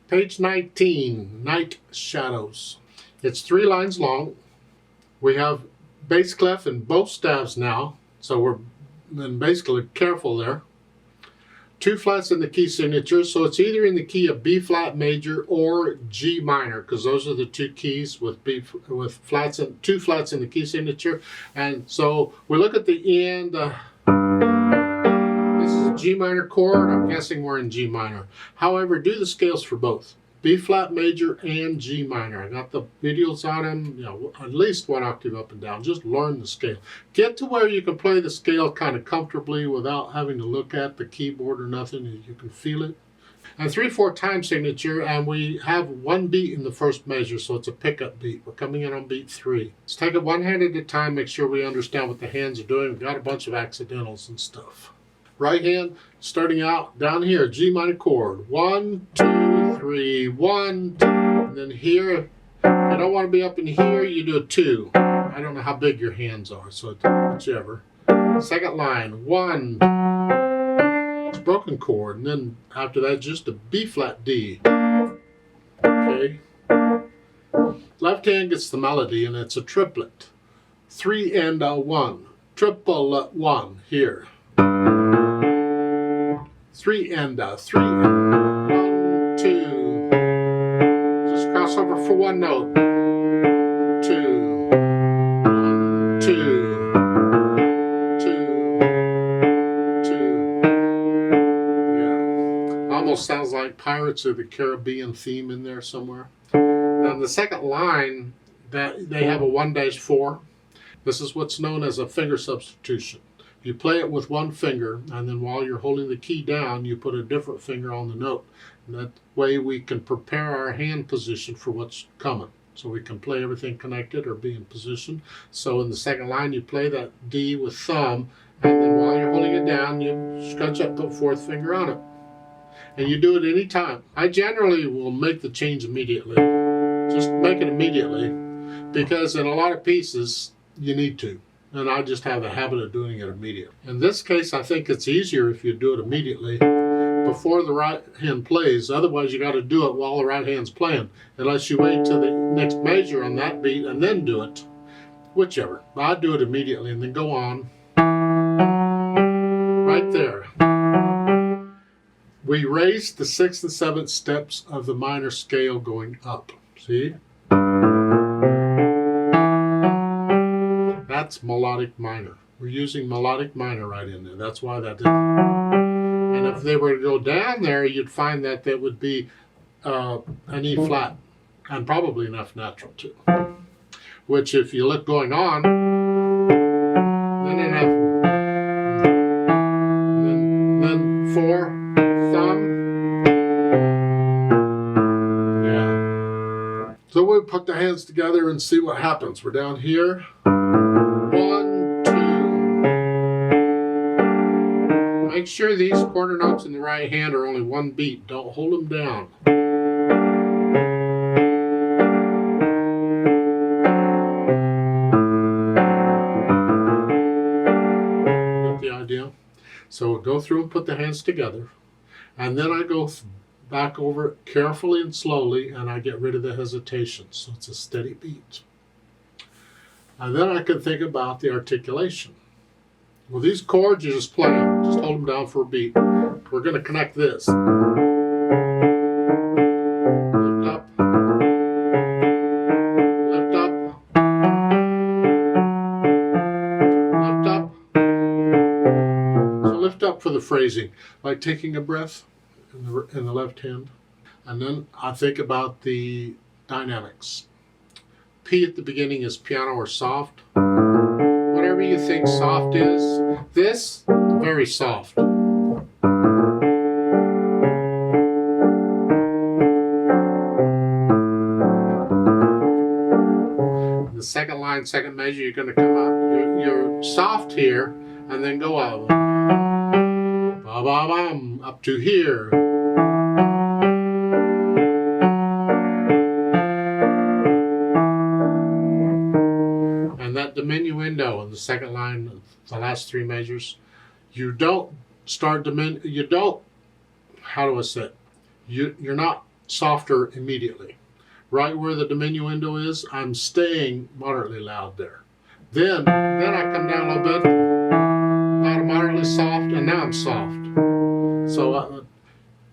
Page 19, Night Shadows. It's 3 lines long. We have bass clef in both staves now, so we're basically careful there. 2 flats in the key signature, so it's either in the key of B flat major or G minor, because those are the 2 keys with flats and 2 flats in the key signature. And so we look at the end. This is a G minor chord. I'm guessing we're in G minor. However, do the scales for both B flat major and G minor. I got the videos on them, at least 1 octave up and down. Just learn the scale. Get to where you can play the scale kind of comfortably without having to look at the keyboard or nothing. You can feel it. And 3/4 time signature, and we have 1 beat in the first measure, so it's a pickup beat. We're coming in on beat 3. Let's take it 1 hand at a time, make sure we understand what the hands are doing. We've got a bunch of accidentals and stuff. Right hand, starting out down here, G minor chord. 1, 2, 3, 1, 2. And then here, if you don't want to be up in here, you do a 2. I don't know how big your hands are, so whichever. Second line, 1. It's a broken chord, and then after that, just a B flat D. Okay. Left hand gets the melody, and it's a triplet. 3 and a 1. Triple 1 here. 3 and a 3 and 1, 2. Just cross over for 1 note. 2, 1, 2, 2, 2. Yeah. Almost sounds like Pirates of the Caribbean theme in there somewhere. Now the second line, that they have a 1-4. This is what's known as a finger substitution. You play it with 1 finger, and then while you're holding the key down, you put a different finger on the note. And that way we can prepare our hand position for what's coming. So we can play everything connected or be in position. So in the second line, you play that D with thumb, and then while you're holding it down, you scratch up the 4th finger on it. And you do it any time. I generally will make the change immediately. Just make it immediately, because in a lot of pieces, you need to. And I just have a habit of doing it immediately. In this case, I think it's easier if you do it immediately before the right hand plays. Otherwise, you got to do it while the right hand's playing, unless you wait till the next measure on that beat and then do it. Whichever. I do it immediately and then go on. Right there. We raise the 6th and 7th steps of the minor scale going up. See? That's melodic minor. We're using melodic minor right in there. That's why that is. And if they were to go down there, you'd find that there would be an E flat, and probably an F natural too. Which, if you look going on, then an F, then 4, thumb. Yeah. So we put the hands together and see what happens. We're down here. 1, 2. Make sure these quarter notes in the right hand are only 1 beat. Don't hold them down. Get the idea? So we'll go through and put the hands together. And then I go back over it carefully and slowly, and I get rid of the hesitation. So it's a steady beat. And then I can think about the articulation. Well, these chords, you just play them. Just hold them down for a beat. We're going to connect this. Lift up. Lift up. Lift up. So lift up for the phrasing, like taking a breath in the left hand. And then I think about the dynamics. P at the beginning is piano or soft. Whatever you think soft is, this, very soft. The second line, second measure, you're going to come up, you're soft here, and then go up. Ba-ba-bum, up to here. Diminuendo in the second line, the last 3 measures. You don't start how do I say it? You're not softer immediately. Right where the diminuendo is, I'm staying moderately loud there. Then I come down a little bit, about moderately soft, and now I'm soft. So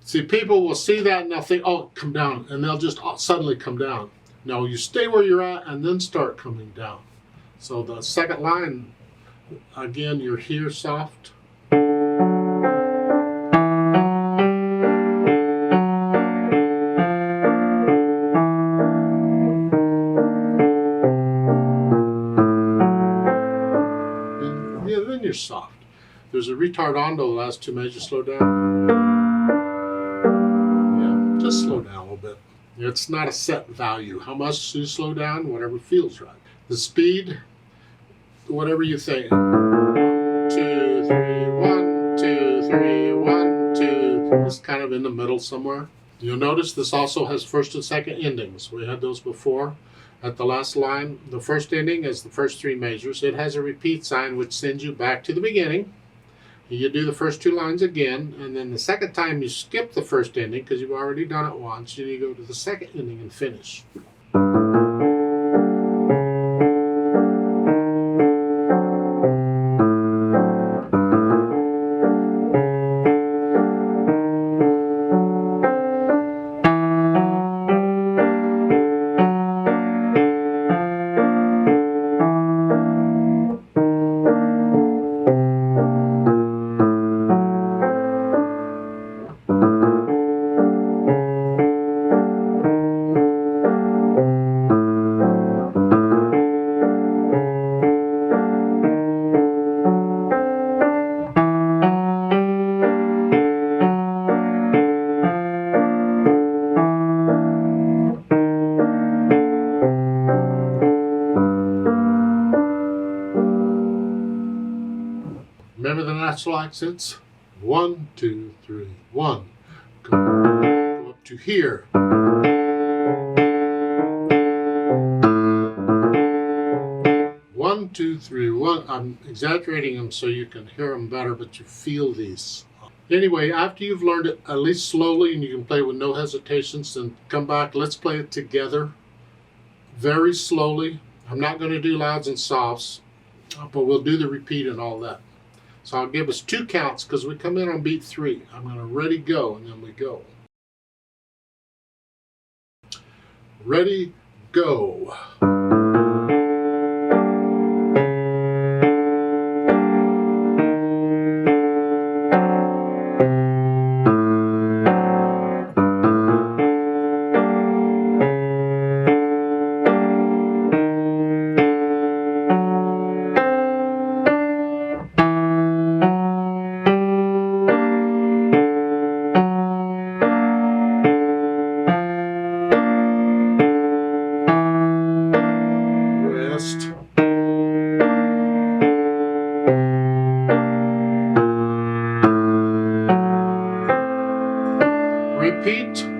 see, people will see that and they'll think, oh, come down, and they'll just suddenly come down. No, you stay where you're at and then start coming down. So the second line, again, you're here soft. Then you're soft. There's a retardando, the last two measures, slow down. Yeah, just slow down a little bit. It's not a set value. How much do you slow down? Whatever feels right. The speed, whatever you think. 1, 2, 3, 1, 2, 3, 1, 2. It's kind of in the middle somewhere. You'll notice this also has first and second endings. We had those before. At the last line, the first ending is the first three measures. It has a repeat sign which sends you back to the beginning. You do the first two lines again, and then the second time you skip the first ending because you've already done it once, and you go to the second ending and finish. Remember the natural accents? 1, 2, 3, 1. Go up to here. 1, 2, 3, 1. I'm exaggerating them so you can hear them better, but you feel these. Anyway, after you've learned it at least slowly and you can play with no hesitations, then come back. Let's play it together very slowly. I'm not going to do louds and softs, but we'll do the repeat and all that. So I'll give us 2 counts because we come in on beat 3. I'm going to ready, go, and then we go. Ready, go. Repeat.